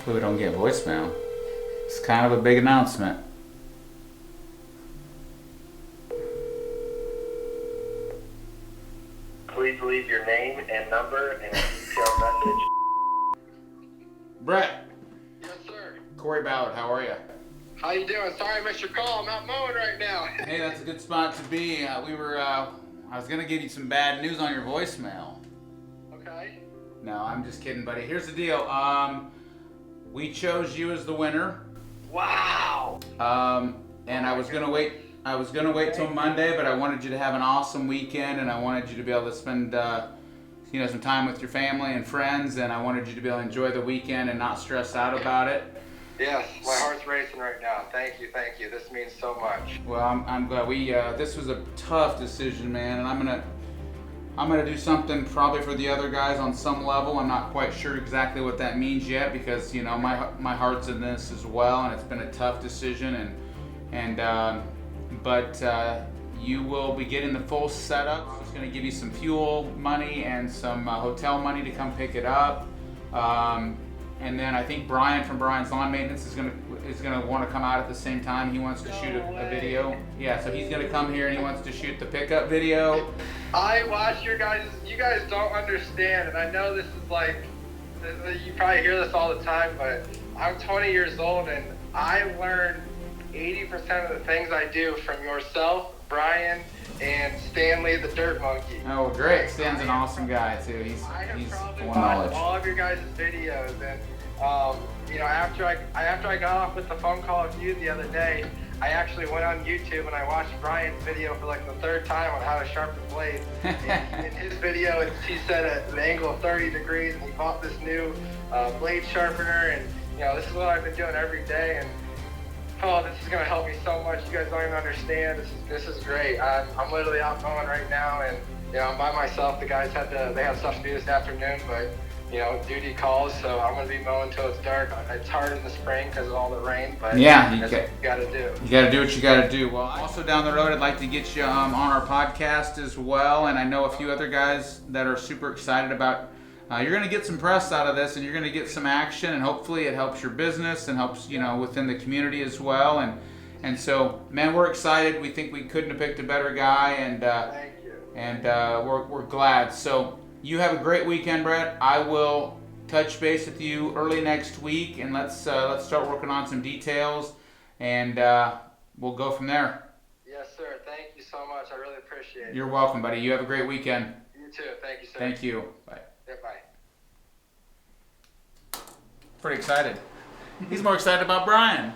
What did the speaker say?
Hopefully we don't get voicemail. It's kind of a big announcement. Please leave your name and number and a detailed message. Brett. Yes, sir. Corey Ballard, how are you? How you doing? Sorry I missed your call. I'm out mowing right now. Hey, that's a good spot to be. I was gonna give you some bad news on your voicemail. Okay. No, I'm just kidding, buddy. Here's the deal. We chose you as the winner. Wow. And I was gonna wait till Monday, but I wanted you to have an awesome weekend, and I wanted you to be able to spend, some time with your family and friends, and I wanted you to be able to enjoy the weekend and not stress out about it. Yes, my heart's racing right now. Thank you. This means so much. Well, I'm glad this was a tough decision, man, and I'm gonna do something probably for the other guys on some level. I'm not quite sure exactly what that means yet, because my heart's in this as well, and it's been a tough decision, but you will be getting the full setup. It's going to give you some fuel money and some hotel money to come pick it up. And then I think Brian from Brian's Lawn Maintenance is gonna want to come out at the same time. He wants to shoot a video. Yeah, so he's gonna come here and he wants to shoot the pickup video. I watch you guys don't understand, and I know this is like, you probably hear this all the time, but I'm 20 years old and I learned 80% of the things I do from yourself, Brian, and Stanley the Dirt Monkey. Oh, great. Stan's an awesome guy too. He's probably full of watched knowledge. all of your guys' videos, and after I got off with the phone call with you the other day, I actually went on YouTube and I watched Brian's video for like the third time on how to sharpen blades. In his video, he said at an angle of 30 degrees, and he bought this new blade sharpener, and this is what I've been doing every day, and this is gonna help me so much. You guys don't even understand. This is great. I'm literally out mowing right now, and I'm by myself. The guys they had stuff to do this afternoon, but duty calls, so I'm gonna be mowing till it's dark. It's hard in the spring because of all the rain, but yeah, that's what you gotta do. You gotta do what you gotta do. Well, also down the road, I'd like to get you on our podcast as well, and I know a few other guys that are super excited about. You're going to get some press out of this, and you're going to get some action, and hopefully it helps your business and helps within the community as well. And so, man, we're excited. We think we couldn't have picked a better guy, and Thank you. And we're glad. So you have a great weekend, Brett. I will touch base with you early next week, and let's start working on some details, and we'll go from there. Yes, sir. Thank you so much. I really appreciate it. You're welcome, buddy. You have a great weekend. You too. Thank you, sir. Thank you. Bye. Yeah, bye. Pretty excited. He's more excited about Brian.